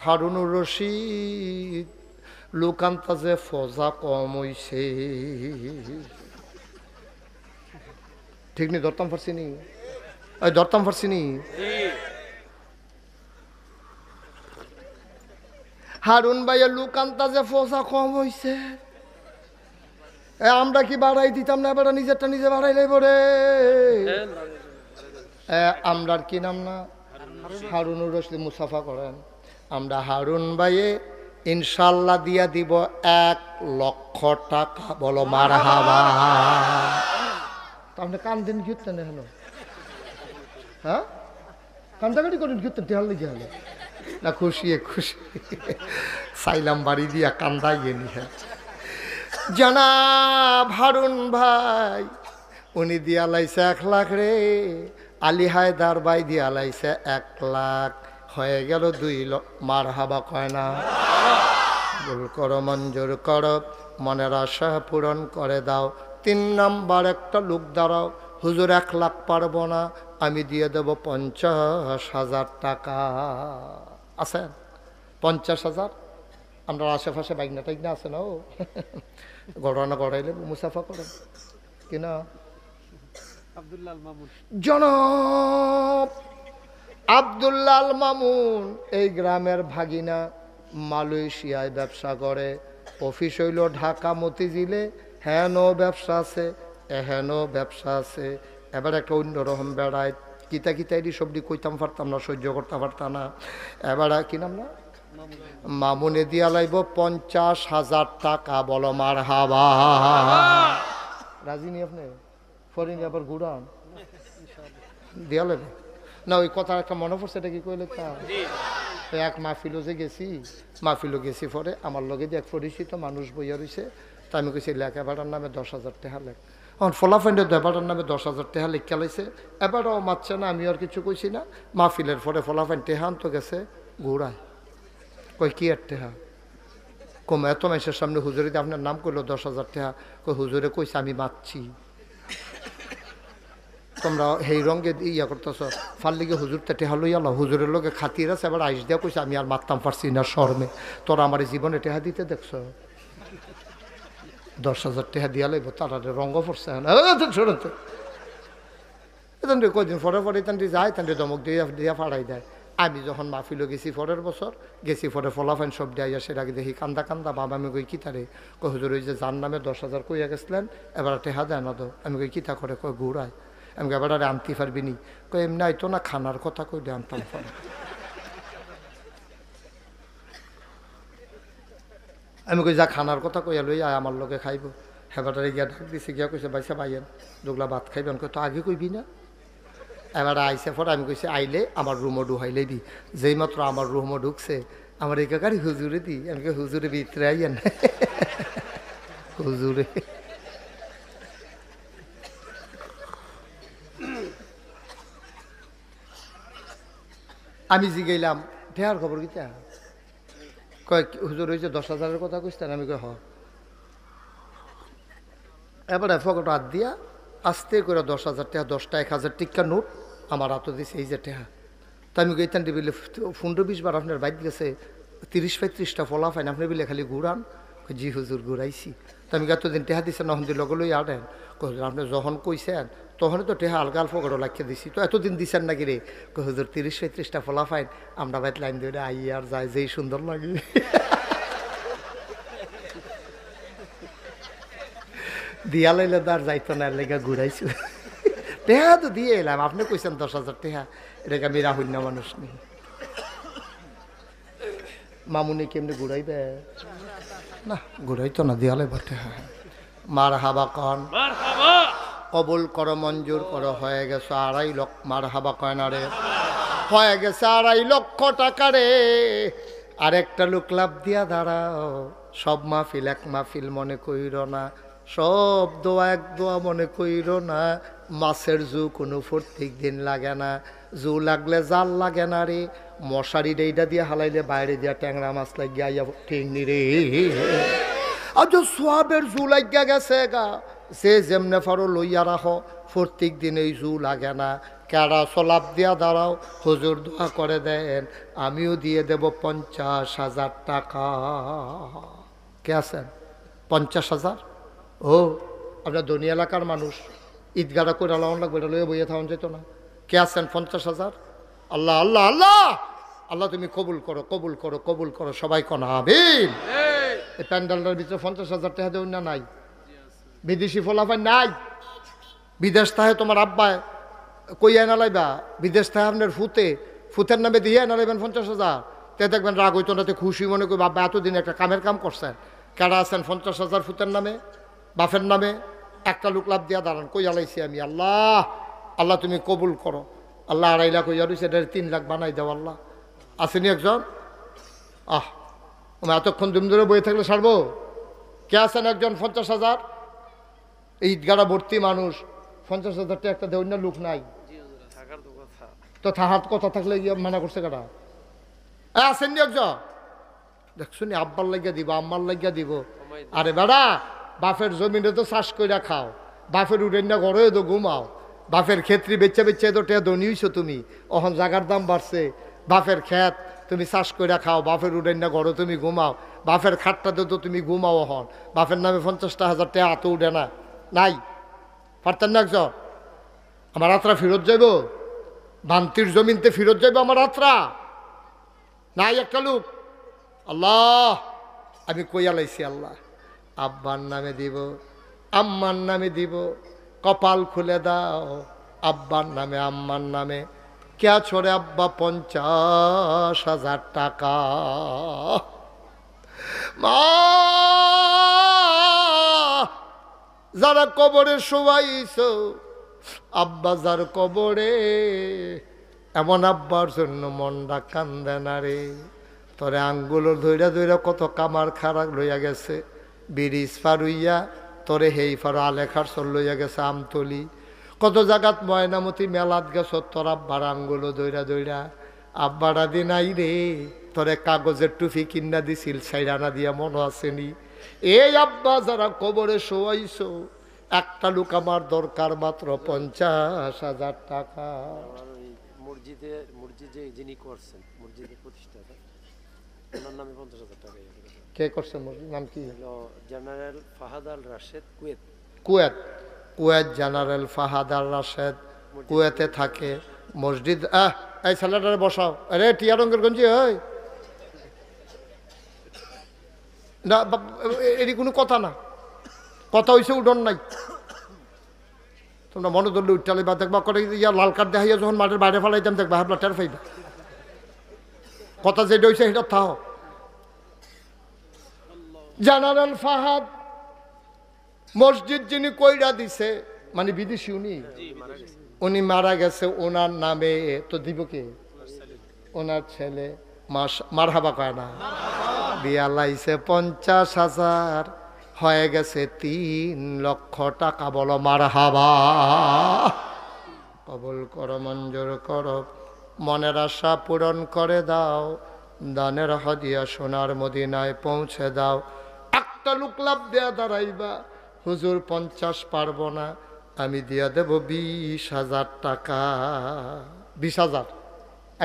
হারুনুর রশিদ লুকান্তা যে ফজা কম হইছে ঠিক নি ধরতাম পারছিনি ধরতাম পারছিনি হারুন ভাইয়ের লুকান্তা যে ফজা কম হইছে আমরা কি বাড়াই দিতাম না এবার নিজেরটা নিজে বাড়াই লাইব রে আমরার কি নাম না হারুনুর রশিদ মুসাফা করেন আমরা হারুন ভাইয়ে ইনশাল্লাহ দিয়া দিব 1,00,000 টাকা বলো মারহাবা আপনি কান দিন ঘুরতেন হলো হ্যাঁ কান্দাকাটি করেন ঘুরতেন টেহাল লেগে হলো না খুশি খুশি সাইলাম বাড়ি দিয়া কান্দাই গেলি হ্যাঁ জনাব হারুন ভাই উনি দিয়া লাইছে 1,00,000 রে আলী হায়দার ভাই দিয়া লাইছে 1,00,000 হয়ে গেল 2,00,000 মারহাবা কয় না ভুল করো মঞ্জুর করো মনের আশা পূরণ করে দাও 3 নাম্বার একটা লোক দাঁড়াও হুজুর 1,00,000 পারবো না আমি দিয়ে দেব 50,000 টাকা আছেন 50,000 আমরা আশেপাশে বাইকনা টাইকনা আছে না ও ঘটনা গড়াইলে মুসাফা করেন কিনা জনাব আব্দুল্লাল মামুন এই গ্রামের ভাগিনা মালয়েশিয়ায় ব্যবসা করে অফিস হইল ঢাকা মতিঝিলে হেনও ব্যবসা আছে এহেনও ব্যবসা আছে এবার একটা অন্যরকম বেড়ায় কিতা কিতা এটি সবজি কইতাম পারতাম না সহ্য করতে পারতাম না এবার কি নাম না মামুনে দিয়া লাইব 50,000 টাকা বলো মারহাবা রাজি নি আপনি ফরিনি আবার ঘুরান দিয়া লাইব না ওই কথা একটা মনে পড়ছে এটা কি কইলে তা এক মাহফিলও যে গেছি মাহফিলও গেছি পরে আমার লগে যে এক পরিচিত মানুষ বইয়া রয়েছে তা আমি কইছি লেখা ভাড়ার নামে 10,000 টাকা লেখ এখন ফলাফাইন্ডের দেবাটার নামে 10,000 টাকা লেখা লাইছে এবারও মারছে না আমি আর কিছু কইছি না মাহফিলের পরে ফলাফাইন টেহান তো গেছে ঘুরায় কই কি আর টেহা কম এত মাসের সামনে হুজুরিতে আপনার নাম করলো 10,000 টাকা কই হুজুরে কইছে আমি মারছি তোমরা সেই রঙে ইয়া করতেছ ফার্লিগে হুজুরটা টেহা লইয়া লো হুজুরের লোকে খাতির আছে এবার আইস দেওয়া কইছে আমি আর মারতাম পারছি না শর্মে তোরা আমার জীবনে টেহা দিতে দেখছ 10,000 টাকা দিয়া লাগবো তারা রঙ পড়ছে শোনেন তো এখান কদিন পরে পরে এখান যায় তান দমক দিয়া দিয়া ফাড়াই দেয় আমি যখন মাহফিলও গেছি পরের বছর গেছি পরে ফলাফাইন সব দেয় সেটা আগে দেখি কান্দা কান্দা বাবা আমি কই কিতা রে কই হুজুর ওই যে যার নামে 10,000 কইয়া গেছিলেন এবার টেহা দেয় না তো আমি কই কিতা করে কই ঘুরায় আমি এবার আরে আনতে পারবি নি কই এমনি আইতো না খানার কথা কইলে আনতাম পারে আমি কই যা খানার কথা কইয়া লই আয় আমার লগে খাইব হেবাটারে গিয়া ডাক দিছে গিয়া কইছে বাইসা বাইয়েন দুগলা ভাত খাইবেন কই তো আগে কইবি না এবার আইসে পরে আমি কইছি আইলে আমার রুমও ঢুকাইলে দি যেই মাত্র আমার রুমও ঢুকছে আমার এই কাকারি হুজুরে দি আমি কই হুজুরে ভিতরে আইয়েন হুজুরে আমি জিগাইলাম ঠেয়ার খবর কিতা কয় হুজুর হয়েছে 10,000 কথা কইতেন আমি কই হ এবারে ফকট হাত দিয়া আস্তে করে 10,000 টাকা 10টা 1,000 টিকা নোট আমার হাতে দিছে এই যে টাকা তো আমি কইতেন দিবিলে 15-20 বার আপনার বাইক গেছে 30-35টা ফলা ফাইন আপনি বিলে খালি ঘুরান জি হুজুর ঘুরাইছি তো আমি এতদিন টেহা দিচ্ছেন না হন্দি লগলই আটেন আপনি যখন কইছেন তখনই তো টেহা আলগা আলফা করে লাখিয়ে দিছি তো এতদিন দিচ্ছেন নাকি রে হুজুর 30-35টা ফলা ফাইন আমরা বাইত লাইন ধরে আই আর যায় যেই সুন্দর লাগে দিয়া লাইলে তো আর যাইতো না লেগা ঘুরাইছো টেহা তো দিয়ে এলাম আপনি কইছেন 10,000 টেহা এটাকে আমি রাহুল না মানুষ নেই মামুনি কেমনি ঘুরাইবে না ঘুরাইতো না দিয়ালে বটে মার হাবা কন কবুল করো মঞ্জুর করো হয়ে গেছে 2.5 লক্ষ মার হাবা কয় না রে হয়ে গেছে 2.5 লক্ষ টাকা রে আরেকটা লোক লাভ দিয়া দাঁড়াও সব মাহফিল এক মাহফিল মনে কইর না সব দোয়া এক দোয়া মনে কইর না মাছের জু কোনো প্রত্যেক দিন লাগে না জু লাগলে জাল লাগে না রে মশারি ডেইটা দিয়ে হালাইলে বাইরে দিয়া ট্যাংরা মাছ লাগিয়া আইয়া ঠেংনি রে আর যে সোয়াবের জু লাগিয়া গেছে গা সে যেমনে ফারো লইয়া রাখো প্রত্যেক দিন এই জু লাগে না, কেডা সলাপ দিয়া দাঁড়াও, হুজুর দোয়া করে দেন, আমিও দিয়ে দেব 50,000 টাকা। কে আছেন? 50,000? ও আপনার ধনী এলাকার মানুষ, ঈদগাটা করে লাউন লাগবে, এটা লইয়া বইয়া থাকুন যেত না। কে আছেন? 50,000। আল্লাহ আল্লাহ আল্লাহ আল্লাহ, তুমি কবুল করো, কবুল করো, কবুল করো, সবাই কোন আমিন। এই প্যান্ডেলটার ভিতরে 50,000 টাকা দেউন না? নাই। বিদেশি ফলাফল নাই। বিদেশ থাকে তোমার আব্বায় কই এনা লাইবা, বিদেশ থাকে আপনার ফুতের নামে দিয়ে এনা লাইবেন 50,000। তে দেখবেন রাগ হইতো না, খুশি মনে করি বাবা এতদিন একটা কামের কাম করছেন। কেডা আছেন 50,000 ফুতের নামে, বাপের নামে? একটা লোক লাভ দিয়া দাঁড়ান, কই আলাইছি আমি। আল্লাহ আল্লাহ তুমি কবুল করো। আল্লাহ 2.5 লাখ হইয়া রয়েছে, এটা 3 লাখ বানাই দাও আল্লাহ। আসেনি একজন? আমি এতক্ষণ দুম ধরে বয়ে থাকলে ছাড়বো? কে আছেন একজন 50,000? এই ঈদগাড়া ভর্তি মানুষ, 50,000 টাকা একটা দেউন না? লোক নাই তো থাহার কথা থাকলে গিয়ে মানা করছে কাটা? আসেননি একজন? দেখছুনি আব্বার লাগিয়া দিব, আম্মার লাগিয়া দিব। আরে বেড়া, বাপের জমিনে তো চাষ কইরা খাও, বাপের উড়েন না ঘরে তো ঘুমাও, বাপের ক্ষেত্রে বেচে বেচে তো টেয়া ধনী হইছো তুমি, অহন জাগার দাম বাড়ছে, বাপের ক্ষেত তুমি চাষ কইরা খাও, বাপের উড়েন না ঘরে তুমি ঘুমাও, বাপের খাটটাতে তো তুমি ঘুমাও, হন বাপের নামে 50,000 টাকা হাতে উঠে না? নাই। পারতেন না একজন? আমার আত্রা ফেরত যাইব, বান্তির জমিনতে ফেরত যাইব আমার আত্রা? নাই একটা লোক। আল্লাহ আমি কইয়া লাইছি, আল্লাহ আব্বার নামে দিব, আম্মার নামে দিব, কপাল খুলে দাও, আব্বার নামে আম্মার নামে। কে ছড়ে আব্বা 50,000 টাকা। মা যারা কবরে শোয়াইছ, আব্বা যার কবরে, এমন আব্বার জন্য মনটা কান্দে না রে। তোরে আঙ্গুলো ধইরা ধইরা কত কামার খারাপ লইয়া গেছে, ব্রিজ পার হইয়া তোরে হেই ফার আলেখার চল লইয়া গেছে আমতলি, কত জায়গাত ময়নামতি মেলাত গেছ তোর আব্বার আঙ্গুলো ধইরা ধইরা। আব্বারা দিন আই রে, তোরে কাগজের টুপি কিনা দিছিল 4 আনা দিয়া, মনে আসেনি? এই আব্বা যারা কবরে শোয়াইছ, একটা লোক আমার দরকার মাত্র 50,000 টাকা। মসজিদে যিনি করছেন, মসজিদের প্রতিষ্ঠাতা, ওনার নামে 50,000 টাকা। কে করছেন? মসজিদ নাম কি? General Fahad Al Rashed, Kuwait. Kuwait? Kuwait general Fahad Al Rashed কুয়েতে থাকে। মসজিদ এই ছেলেটারে বসাও। আরে টিয়া রঙের গঞ্জি, ওই না, এরই কোনো কথা না, কথা হইছে উডন নাই। তোমরা মনে ধরলে উঠালে বা দেখবা করে ইয়া লাল কার্ড দেখাইয়া যখন মাঠের বাইরে ফেলাইতাম দেখবা হাবলা টের ফাইবা। কথা যেটা হয়েছে সেটা থাও। জেনারেল ফাহাদ মসজিদ যিনি কইরা দিছে, মানে বিদেশি, উনি মারা গেছে। ওনার নামে তো দিব কে? ওনার ছেলে। মারহাবা কয় না? দিয়া লাইছে 50,000, হয়ে গেছে 3 লক্ষ টাকা। বলো মারহাবা। কবুল করো, মঞ্জুর করো, মনের আশা পূরণ করে দাও, দানের হাদিয়া সোনার মদিনায় পৌঁছে দাও। একটা লোক লাভ দেয়া দাঁড়াইবা, হুজুর 50 পারবো না, আমি দিয়া দেব 20,000 টাকা। 20,000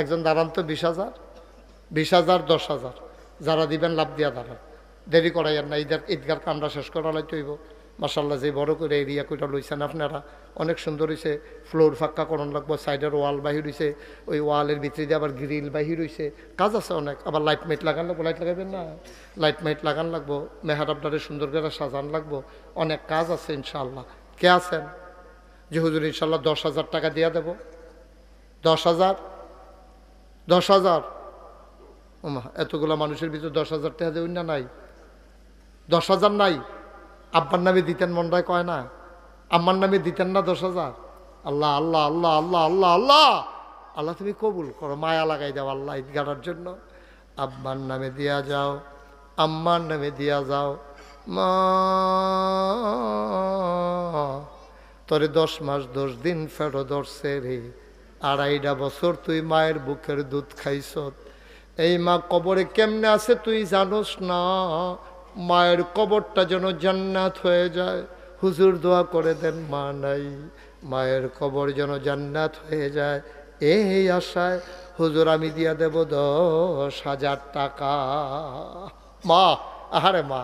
একজন দাঁড়ান তো, 20,000, 20,000, 10,000 যারা দিবেন লাভ দিয়া দাঁড়ান। দেরি করাইয়ার না, ঈদগার কামরা শেষ করা লাইতে হইব। মাশাল্লাহ যে বড় করে এরিয়া কইটা লইছেন আপনারা, অনেক সুন্দর হয়েছে। ফ্লোর ফাঁকা করণ লাগবো, সাইডের ওয়াল বাহির হয়েছে, ওই ওয়ালের ভিতরে দিয়ে আবার গ্রিল বাহির হয়েছে, কাজ আছে অনেক। আবার লাইট মাইট লাগান লাগবো, লাইট লাগাবেন না, লাইট মাইট লাগান লাগবো, মেহরাবটারে সুন্দর করে সাজান লাগবো, অনেক কাজ আছে ইনশাআল্লাহ। কে আছেন যে হুজুর ইনশাল্লাহ 10,000 টাকা দিয়া দেব? 10,000, 10,000। এতগুলা মানুষের ভিতরে 10,000 টাকা দেবেন না? নাই 10,000 নাই। আব্বার নামে দিতেন, মনটায় কয় না? আম্মার নামে দিতেন না 10,000? আল্লাহ আল্লাহ আল্লাহ আল্লাহ আল্লাহ আল্লাহ আল্লাহ, তুমি কবুল করো, মায়া লাগাই দাও আল্লাহ ঈদগাড়ার জন্য। আব্বার নামে দিয়া যাও, আম্মার নামে দিয়া যাও। মা তোরে 10 মাস 10 দিন ফেরো ধরছে রে, 2.5 বছর তুই মায়ের বুকের দুধ খাইছ। এই মা কবরে কেমনে আছে তুই জানোস না। মায়ের কবরটা যেন জান্নাত হয়ে যায়। হুজুর দোয়া করে দেন, মা নাই, মায়ের কবর যেন জান্নাত হয়ে যায়, এই আশায় হুজুর আমি দিয়া দেব 10,000 টাকা। মা, আহারে মা,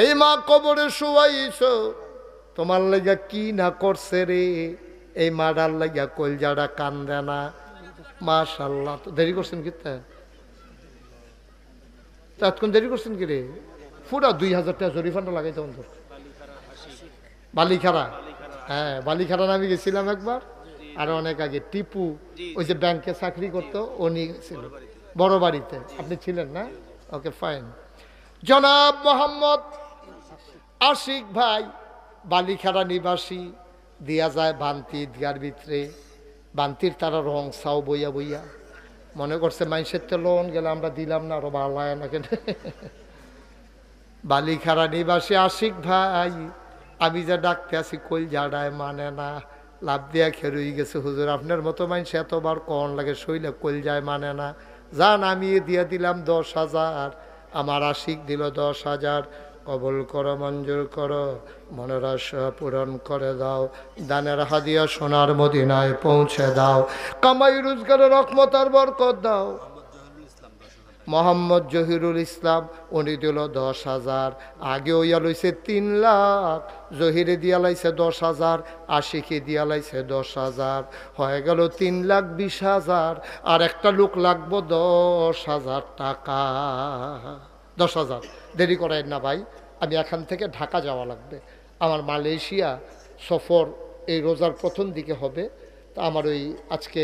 এই মা কবরে শুয়াইছ, তোমার লাগা কি না করছে রে, এই মাডার লাগা কলজাটা কান্দে না। মাশাল্লাহ। তো দেরি করছেন কি এতক্ষণ দেরি করছেন কি রে? পুরা 2,000 টাকা জরিফান্ডা লাগাইতে অন্তর। বালিখারা, হ্যাঁ বালিখারা আমি গেছিলাম একবার, আর অনেক আগে টিপু ওই যে ব্যাংকে চাকরি করতো, ও নিয়ে গেছিল বড় বাড়িতে। আপনি ছিলেন না? Okay fine. জনাব মোহাম্মদ আশিক ভাই বালিখারা নিবাসী, দিয়া যায় বান্তি ঈদগার ভিতরে। বান্তির তারা রং চাও বইয়া বইয়া, মনে করছে মাইসের তো লোন গেলে আমরা দিলাম না, আরো ভালো হয় না কেন। বালিখারা নিবাসী আশিক ভাই, আমি যা ডাকতে আসি কই জাডায় মানে না, লাভ দিয়া খেরুই গেছে। হুজুর আপনার মতো মানুষ এতবার কন লাগে শৈলে কল যায় মানে না, যান আমি দিয়ে দিলাম 10,000, আমার আশিক দিল 10,000। কবুল করো, মঞ্জুর করো, মনের আশা পূরণ করে দাও, দানের হাদিয়া সোনার মদিনায় পৌঁছে দাও, কামাই রোজগারের রহমত আর বরকত দাও। মোহাম্মদ জহিরুল ইসলাম উনি দিল 10,000, আগে ওইয়া লইছে 3 লাখ, জহিরে দিয়া লাইছে 10,000, আশিকে দিয়া লাইছে 10,000, হয়ে গেল 3,20,000। আর একটা লোক লাগবো 10,000 টাকা। 10,000 দেরি করেন না ভাই, আমি এখান থেকে ঢাকা যাওয়া লাগবে, আমার মালয়েশিয়া সফর এই রোজার প্রথম দিকে হবে। তা আমার ওই আজকে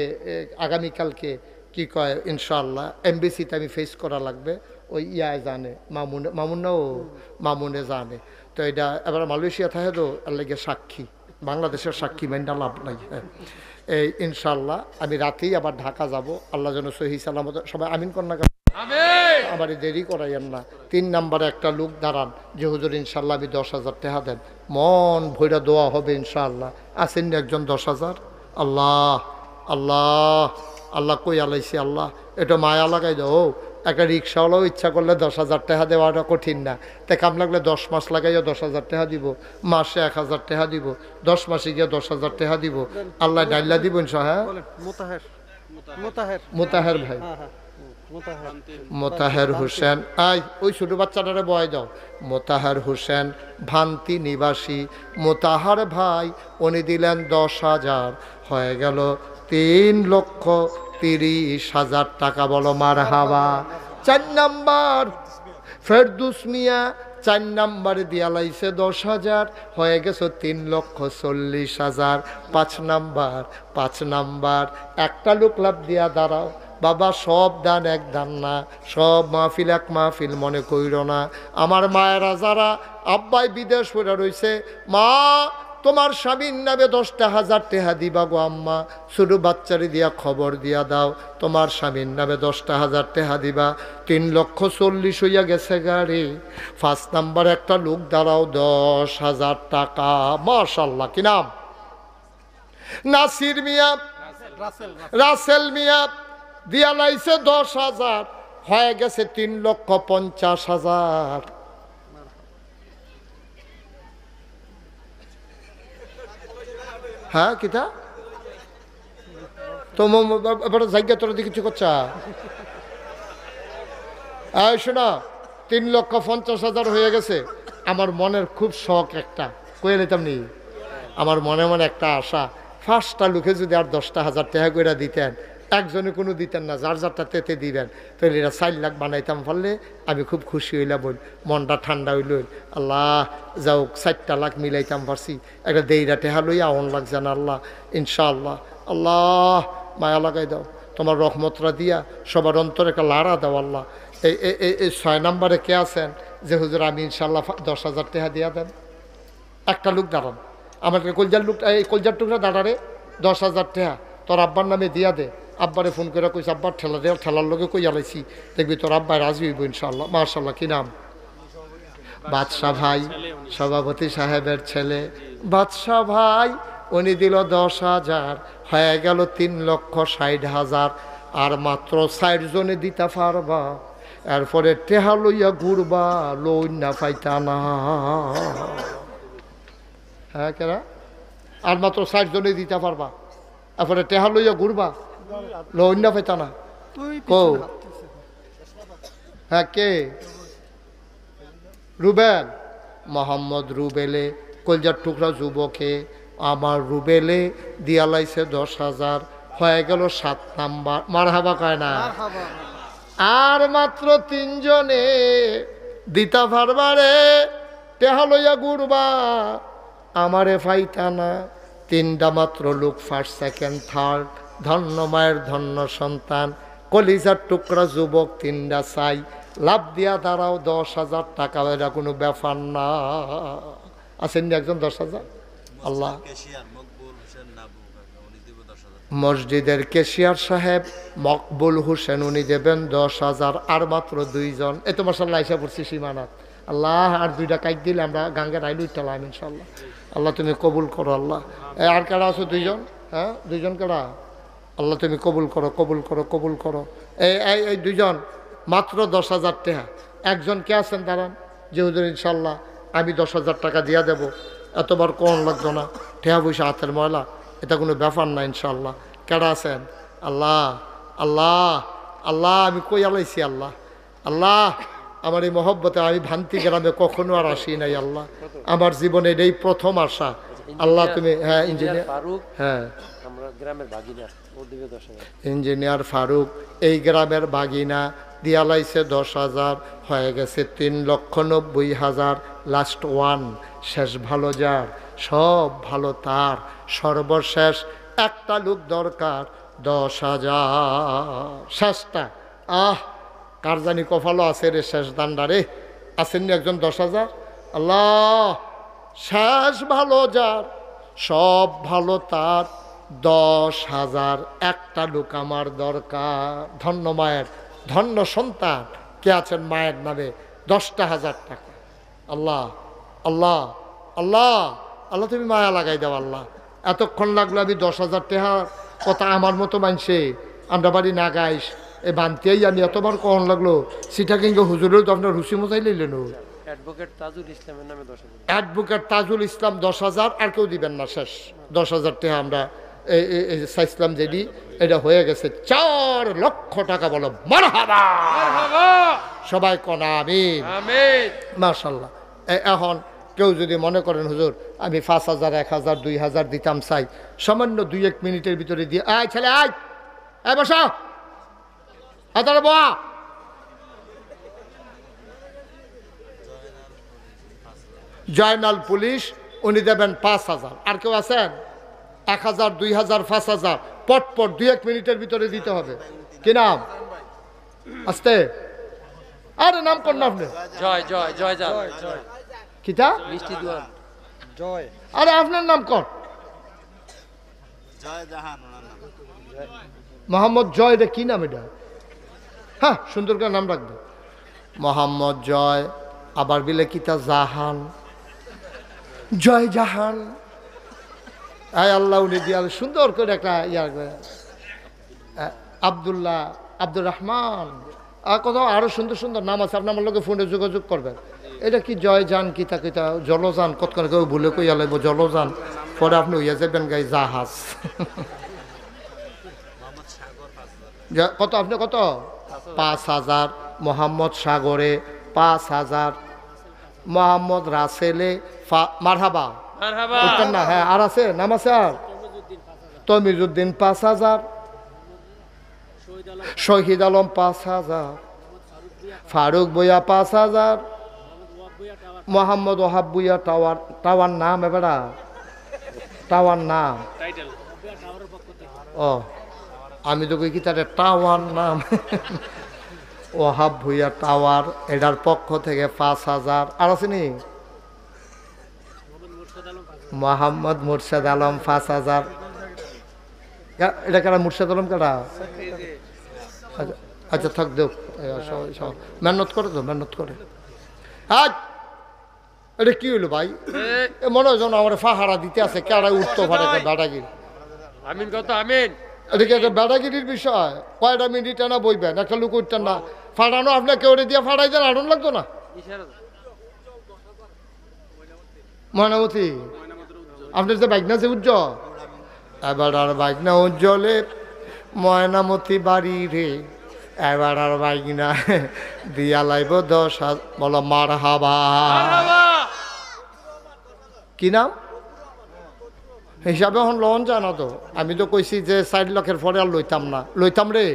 আগামীকালকে কি কয় ইনশাআল্লাহ এমবিসিতে আমি ফেস করা লাগবে, ওই ইয়ায় জানে মামুনাও মামুনে জানে। তো এটা এবার মালয়েশিয়া থাকে তো এর লাগে সাক্ষী, বাংলাদেশের সাক্ষী মাইন্ডা লাভ নাই। হ্যাঁ, এই ইনশাআল্লাহ আমি রাতেই আবার ঢাকা যাব, আল্লাহ যেন সহি সালামত। সবাই আমিন কন্যা, আবার দেরি করাইয়েন না। 3 নম্বরে একটা লোক দাঁড়ান যে হুজুর ইনশাআল্লাহ আমি 10,000 টাকা দেন, মন ভৈরা দোয়া হবে ইনশাআল্লাহ। আসেন একজন 10,000? আল্লাহ আল্লাহ আল্লাহ কই আলাইছি, আল্লাহ এটা মায়া লাগাই দাও। একটা রিক্সাওয়ালাও ইচ্ছা করলে 10,000 টাকা দেওয়াটা কঠিন না, তাই কাম লাগলে 10 মাস লাগাইয়া 10,000 টাকা দিব, মাসে 1,000 টাকা দিব, 10 মাসে গিয়ে 10,000 টাকা দিব, আল্লাহ ডাইল্লা দিব ইনশাআল্লাহ। হ্যাঁ মোতাহের ভাই, মোতাহের হোসেন, আই ওই ছোট বাচ্চাটারে বয় দাও। মোতাহের হোসেন ভান্তি নিবাসী, মোতাহার ভাই উনি দিলেন 10,000, হয়ে গেল 3,30,000 টাকা। বলো মারহাবা। 4 নাম্বার ফেরদুস মিয়া, 4 নাম্বারে দিয়া লাইছে 10,000, হয়ে গেছে 3,40,000। 5 নাম্বার একটা লোক লাভ দিয়া দাঁড়াও বাবা, সব দান এক দান না, সব মাহফিল এক মাহফিল মনে কইর না। আমার মায়েরা যারা আব্বাই বিদেশ হয়ে রয়েছে, মা তোমার স্বামীর নামে 10,000 টাকা দিবা গো আম্মা, ছোটো বাচ্চারে দিয়া খবর দিয়া দাও তোমার স্বামীর নামে 10,000 টাকা দিবা। 3,40,000 হইয়া গেছে গাড়ি। 5 নাম্বার একটা লোক দাঁড়াও 10,000 টাকা। মাশাআল্লাহ, কি নাম? নাসির মিয়া, রাসেল মিয়া দিয়া লাইছে 10,000, হয়ে গেছে 3,50,000। হ্যাঁ কিতা তোমার জায়গা তোরা দিয়ে কিছু করছা? এই শোনা, 3,50,000 হয়ে গেছে। আমার মনের খুব শখ একটা কয়ে নিতাম নি, আমার মনে মনে একটা আশা, 5টা লোকে যদি আর 10,000 টাকা করে দিতেন, একজনে কোনো দিতেন না, যার যারটা তেতে দিবেন, তাহলে এরা 4 লাখ বানাইতাম পারলে আমি খুব খুশি হইলাম, বল মনটা ঠান্ডা হইল। আল্লাহ যাও 4টা লাখ মিলাইতাম পারছি, একটা দেইরা টেহা লইয়া অন লাগছে না আল্লাহ। ইনশাআল্লাহ আল্লাহ মায়া লাগাই দাও, তোমার রহমতরা দিয়া সবার অন্তরে একটা লাড়া দাও আল্লাহ। এই 6 নাম্বারে কে আছেন যে হুজুর আমি ইনশাআল্লাহ 10,000 টাকা দিয়া দেন? একটা লোক দাঁড়ান, আমার কলজার লোক, এই কলজার টুকরা দাঁড়ারে 10,000 টাকা তোর আব্বার নামে দিয়া দে। আব্বারে ফোন করে কইছে আব্বার ঠেলা দেওয়ার ঠেলার লোকে কই আলাইছি, দেখবি তোর আব্বাই রাজি হইব ইনশাআল্লাহ। মাশাআল্লাহ, কি নাম? বাদশা ভাই, সভাপতি সাহেবের ছেলে বাদশা ভাই, উনি দিল 10,000, হয়ে গেল 3,60,000। আর মাত্র 60 জনে দিতে পারবা, এরপরে টেহা লইয়া ঘুরবা, লই না পাইতা না। হ্যাঁ কেরা আর মাত্র 60 জনে দিতে পারবা, এরপরে টেহা লইয়া ঘুরবা, লইনা পেতা না কো। হ্যাঁ কে? রুবেল, মোহাম্মদ রুবেলে, কলজার টুকরা যুবকে আমার রুবেলে দিয়া লাইছে 10,000, হয়ে গেল 7 নাম্বার। মারহাবা কয় না? আর মাত্র 3 জনে দিতা পারবারে, টেহা লইয়া ঘুরবা, আমারে ফাইতা না। 3টা মাত্র লোক, ফার্স্ট সেকেন্ড থার্ড, ধন্য মায়ের ধন্য সন্তান, কলিজার টুকরা যুবক 3টা চাই, লাভ দিয়া দাঁড়াও 10,000 টাকা, এটা কোনো ব্যাপার না। আছেন একজন 10,000? আল্লাহ। মসজিদের কেশিয়ার সাহেব মকবুল হোসেন, উনি দেবেন 10,000। আর মাত্র 2 জন, এই তো মাশাআল্লাহ আইসা পড়ছি সীমানাত। আল্লাহ, আর 2টা কাইট দিলে আমরা গাঙ্গের আইলু ইটালাম ইনশাল্লাহ। আল্লাহ তুমি কবুল করো আল্লাহ। আর কারা আছো? 2 জন। হ্যাঁ 2 জন কারা? আল্লাহ তুমি কবুল করো, কবুল করো, কবুল করো। এই 2 জন মাত্র 10,000 টাকা। একজন কে আছেন দাঁড়ান, যে হুজুর ইনশাল্লাহ আমি 10,000 টাকা দিয়া দেব, এতবার কোন লাগতো না, ঠেয়া পয়সা হাতের ময়লা, এটা কোনো ব্যাপার না ইনশাল্লাহ। কেডা আছেন? আল্লাহ আল্লাহ আল্লাহ, আমি কই আলাইছি আল্লাহ। আল্লাহ, আমার এই মহব্বতে আমি ভান্তি গ্রামে কখনো আর আসি নাই আল্লাহ, আমার জীবনে এই প্রথম আসা। আল্লাহ তুমি, হ্যাঁ ইঞ্জিনিয়ার ফারুক, হ্যাঁ আমরা গ্রামের ভাগিনা, ও দিবে 10,000। ইঞ্জিনিয়ার ফারুক এই গ্রামের বাগিনা দিয়া লাইছে 10,000, হয়ে গেছে 3,90,000। লাস্ট ওয়ান, শেষ ভালো যার, সব ভালো তার, সর্বশেষ একটা লোক দরকার 10,000। শেষটা, আহ কার জানি কপালও আছে রে শেষ দান্ডারে, আসেননি একজন 10,000? আল্লাহ, শেষ ভালো যার, সব ভালো তার, 10,000 একটা লোক আমার দরকার। ধন্য মায়ের ধন্য সন্তান কে আছেন মায়ের নামে 10,000 টাকা। আল্লাহ আল্লাহ আল্লাহ আল্লাহ, তুমি মায়া লাগাই দাও আল্লাহ। এতক্ষণ লাগলো আমি 10,000 টাকা কথা আমার মতো মানছে, আমরা বাড়ি না গাইস এই বানতেই আমি এতবার কখন লাগলো, সেটা কিন্তু হুজুরেও তো আপনার রুচি মজাই লইলেন। অ্যাডভোকেট তাজুল ইসলামের নামে 10,000। অ্যাডভোকেট তাজুল ইসলাম 10,000, আর কেউ দিবেন না, শেষ 10,000 টাকা আমরা এই চাইছিলাম যেটি, এটা হয়ে গেছে 4 লক্ষ টাকা। বলো মারহাবা, সবাই কনা আমিন, মাশাআল্লাহ। এখন কেউ যদি মনে করেন হুজুর আমি 5,000, 1,000, 2,000 দিতাম চাই, সামান্য 2-1 মিনিটের ভিতরে দিয়ে, আয় ছেলে আয়, আয় বসা, হাতারে বয়া। জয়নাল পুলিশ, উনি দেবেন 5,000। আর কেউ আছেন? 1,000, 2,000, 5,000 পটপট 2-1 মিনিটের ভিতরে দিতে হবে। কি নাম? আস্তে, আরে নাম কোন নাম? জয় জয় জয় জয় জয় কিতা মিষ্টি দুয়ার জয়। আরে আপনার নাম কোন? জয় জাহান। মোহাম্মদ জয়, রে কি নাম এটা? হ্যাঁ সুন্দর করে নাম রাখবে, মোহাম্মদ জয়। আবার বিলে কিতা জাহান, জয় জাহান। আয় আল্লাহ, উনি দিয়াল সুন্দর করে একটা ইয়ার আব্দুল্লাহ, আব্দুর রহমান, আর কোথাও আরো সুন্দর সুন্দর নাম আছে। আপনি আমার লোকে ফোনে যোগাযোগ করবেন। এটা কি জয় যান, কিতা কিতা জলযান, কতক্ষণ কেউ ভুলে কইয়া লাগবো জলযান, পরে আপনি হইয়া যাবেন গাই জাহাজ। কত আপনি কত? 5,000। মোহাম্মদ সাগরে 5,000। মোহাম্মদ রাসেলে মারহাবা উঠতেন না? হ্যাঁ আর আছে নাম আছে? আর তমিজুদ্দিন 5,000। শহীদ আলম 5,000। ফারুক বইয়া 5,000। মোহাম্মদ ওহাব বুইয়া টাওয়ার, টাওয়ার নাম এবারা, টাওয়ার নাম। ও আমি তো কই কি তার টাওয়ার নাম। ওহাব ভুইয়া টাওয়ার, এটার পক্ষ থেকে 5,000। আর আসেনি মোহাম্মদ মুর্শেদ আলম 5,000। এটা কারা? মুর্শেদ আলম কারা? আচ্ছা থাক দেখ, মেহনত করে তো, মেহনত করে। আজ এটা কি হইলো ভাই? মনে হয় যেন আমার ফাহারা দিতে আছে, কেডা উঠতে পারে বেড়াগিরি। আমিন কত? আমিন। এটা কি একটা বেড়াগিরির বিষয়? কয়টা মিনিট না বইবেন, একটা লোক উঠতেন না, ফাটানো আপনার কেউ দিয়ে ফাটাই দেন, আড়ন লাগতো না? ময়নামতি আপনার যে বাইক না যে উজ্জ্বল এবার আর বাইক না উজ্জ্বলের ময়নামতি বাড়ি রে এবার আর বাইক না দিয়া লাইব 10,000 বলো মার হাবা কি নাম হিসাবে এখন লোন জানো তো আমি তো কইছি যে 4 লাখের পরে আর লইতাম রে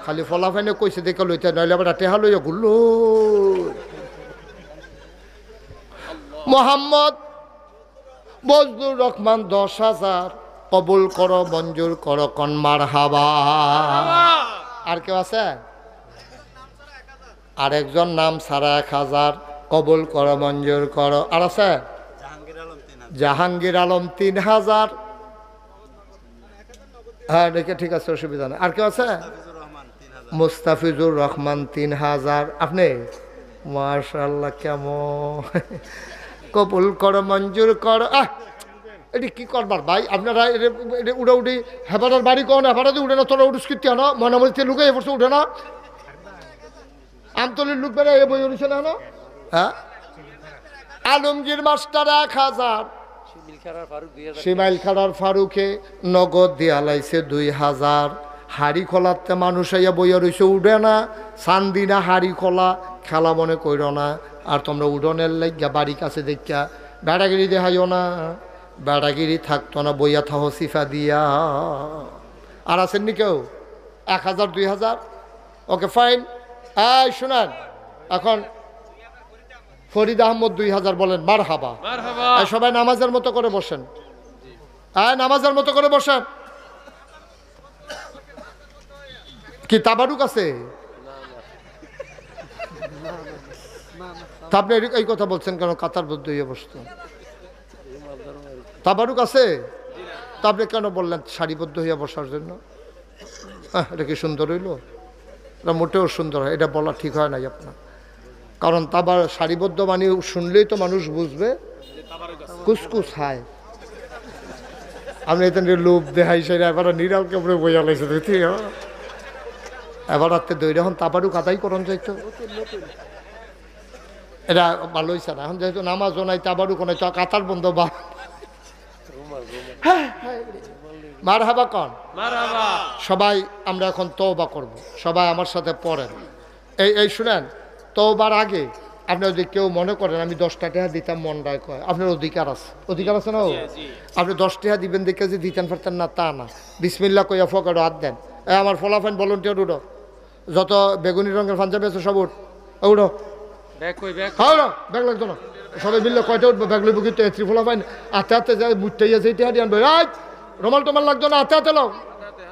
খালি ফলাফাইনে কইছে দেখে লইতে নইলে আবার টেহা লইয়া ঘুরলো মোহাম্মদ বজলুর রহমান 10,000 কবুল করো মঞ্জুর করো কন মার হাবা আর কেউ আছে আর একজন নাম ছাড়া 1,000 কবুল করো মঞ্জুর করো আর আছে জাহাঙ্গীর আলম 3,000 হ্যাঁ দেখে ঠিক আছে অসুবিধা নেই আর কেউ আছে মুস্তাফিজুর রহমান 3,000 আপনি মাশাআল্লাহ কেমন কবুল করো মঞ্জুর করো এটি কি করবার ভাই আপনারা উড়ে উড়ি হেফাটার বাড়ি কোন হেফাটাতে উঠে না তোরা উড়ুস্কৃতি আনো মনামরিতে লুকে এ বছর উঠে না আমতলির লোক বেড়ে এ বই উঠেছে না হ্যাঁ আলমগীর মাস্টার 1,000 শিমাইল খাড়ার ফারুকে নগদ দিয়া লাইছে 2,000 হাড়ি খোলাতে মানুষ আইয়া বইয়া রইছে উঠে না চান্দিনা হাড়ি খোলা খেলা মনে কইর না আর তোমরা উডনের লাগিয়া বাড়ি কাছে দেখিয়া বেড়াগিরি দেখাইও না বেড়াগিরি থাকতো না বইয়া থাহ সিফা দিয়া আর আছেননি কেউ 1,000 2,000 ওকে ফাইন এই শুনেন এখন ফরিদ আহমদ 2,000 বলেন মার হাবা সবাই নামাজের মতো করে বসেন নামাজের মতো করে বসেন কি তাবারুক আছে তা আপনি এই কথা বলছেন কেন কাতার বদ্ধ হয়ে বসতো তাবারুক আছে তা আপনি কেন বললেন সারিবদ্ধ হইয়া বসার জন্য এটা কি সুন্দর হইল এটা মোটেও সুন্দর হয় এটা বলা ঠিক হয় নাই আপনার কারণ তাবার সারিবদ্ধ মানে শুনলেই তো মানুষ বুঝবে কুসকুস হায় আপনি এখানে লোভ দেখাই সেটা এবার নিরাল কেমন বইয়া লাগছে এবার রাত্রে দৈরা এখন তাবারুক আদায় করন যাইতো এটা ভালো হয়েছে না এখন যেহেতু নামাজও নাই তাবারুকও নাই তো কাতার বন্ধ বা মার হাবা কন সবাই আমরা এখন তওবা করব সবাই আমার সাথে পড়েন এই শুনেন তওবার আগে আপনি যদি কেউ মনে করেন আমি 10টা টাকা দিতাম মন রায় কয় আপনার অধিকার আছে না আপনি 10 টাকা দিবেন দেখে যে দিতেন পারতেন না তা না বিসমিল্লাহ কইয়া ফকারও হাত দেন আমার ফলাফাইন ভলেন্টিয়ার উঠো যত বেগুনি রঙের পাঞ্জাবি আছে সব উঠো ব্যাগ লাগতো না সবাই মিললে কয়টা উঠবো ব্যাগ লইব কিন্তু ত্রিফলা পাইন আতে হাতে যায় মুঠটাইয়া যেতে হারি আনবে রুমাল টমাল লাগতো না হাতে লাও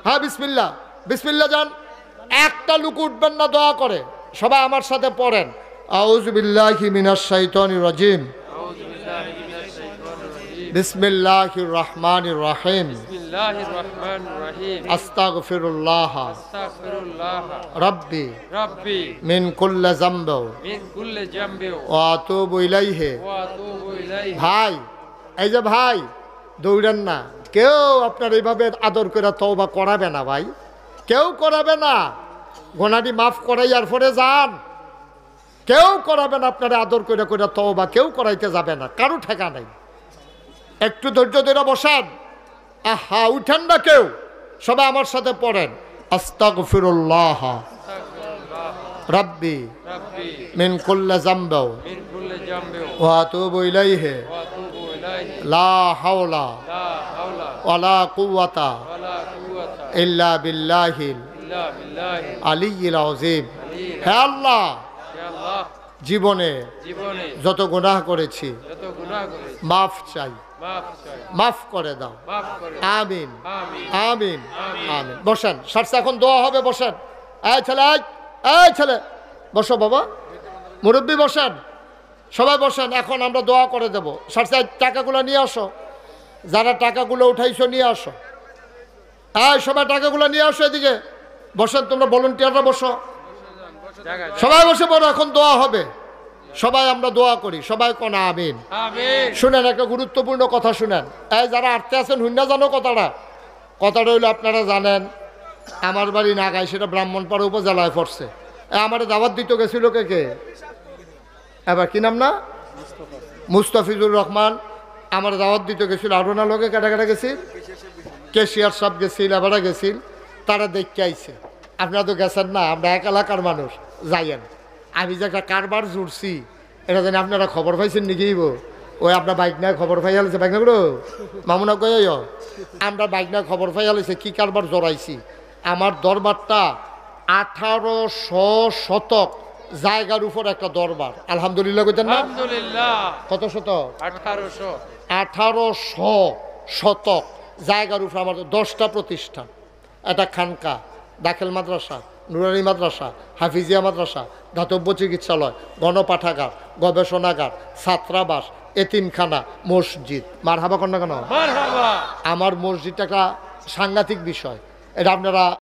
হ্যাঁ বিসমিল্লাহ যান একটা লুক উঠবেন না দয়া করে সবাই আমার সাথে পড়েন আউযু বিল্লাহি মিনাশ শাইতানির রাজিম বিসমিল্লাহির রহমানির রহিম আস্তাগফিরুল্লাহ রাব্বি মিন কুল্লি যামবি ওয়া আতুবু ইলাইহি ভাই এই যে ভাই দৌড়েন না কেউ আপনার এইভাবে আদর করে তওবা করাবে না ভাই কেউ করাবে না গোনাটি মাফ করাইয়ার পরে যান কেউ করাবে না আপনারা আদর করে করে তওবা কেউ করাইতে যাবে না কারো ঠেকা নাই একটু ধৈর্য ধরে বসেন আহা উঠেন না কেউ সবাই আমার সাথে পড়েন আস্তাগফিরুল্লাহ রাব্বি মিন কুল্লি যামবি ওয়া আতুবু ইলাইহি লা হাওলা ওয়ালা কুওয়াতা ইল্লা বিল্লাহিল আলিয়্যিল আযীম হে আল্লাহ জীবনে যত গুনাহ করেছি মাফ চাই মাফ করে দাও আমিন আমিন আমিন বসেন সারসা এখন দোয়া হবে বসেন এই ছেলে বসো বাবা মুরব্বী বসেন সবাই বসেন এখন আমরা দোয়া করে দেব সারসা টাকাগুলো নিয়ে আসো যারা টাকাগুলো উঠাইছো নিয়ে আসো সবাই টাকাগুলো নিয়ে আসো এদিকে বসেন তোমরা ভলান্টিয়াররা বসো সবাই বসে পড়ো এখন দোয়া হবে সবাই আমরা দোয়া করি সবাই কোন আমিন শুনেন একটা গুরুত্বপূর্ণ কথা শুনেন এই যারা আটতে আছেন হুন্না জানো কথাটা হইলো আপনারা জানেন আমার বাড়ি নাগাই সেটা ব্রাহ্মণপাড়া উপজেলায় পড়ছে আমার দাওয়াত দিতে গেছিল কে এবার কি নাম না মুস্তাফিজুর রহমান আমার দাওয়াত দিতে গেছিল আরো না লোকে কাটা কাটা গেছিল, কেশিয়ার সব গেছিল, এবারে গেছিল, তারা দেখতে আইছে। আপনারা তো গেছেন না, আমরা এক এলাকার মানুষ, যাইয়েন। আমি যে একটা কারবার জুড়ছি এটা জানি আপনারা খবর পাইছেন নাকি? ওই আপনার বাইক না খবর পাই আলেছে, বাইক না বলো মামুনা কই আমরা বাইক না খবর পাই আলেছে কি কারবার জড়াইছি। আমার দরবারটা 1800 শতক জায়গার উপর একটা দরবার। আলহামদুলিল্লাহ কইতেন না? আলহামদুলিল্লাহ। কত শতক? 1800। 1800 শতক জায়গার উপর আমার 10টা প্রতিষ্ঠান, একটা খানকা, দাখিল মাদ্রাসা, নুরানি মাদ্রাসা, হাফিজিয়া মাদ্রাসা, ধাতব্য চিকিৎসালয়, গণপাঠাগার, গবেষণাগার, ছাত্রাবাস, এতিমখানা, মসজিদ। মারহাবা কন্যা কেন? মারহাবা। আমার মসজিদটা একটা সাংঘাতিক বিষয়, এটা আপনারা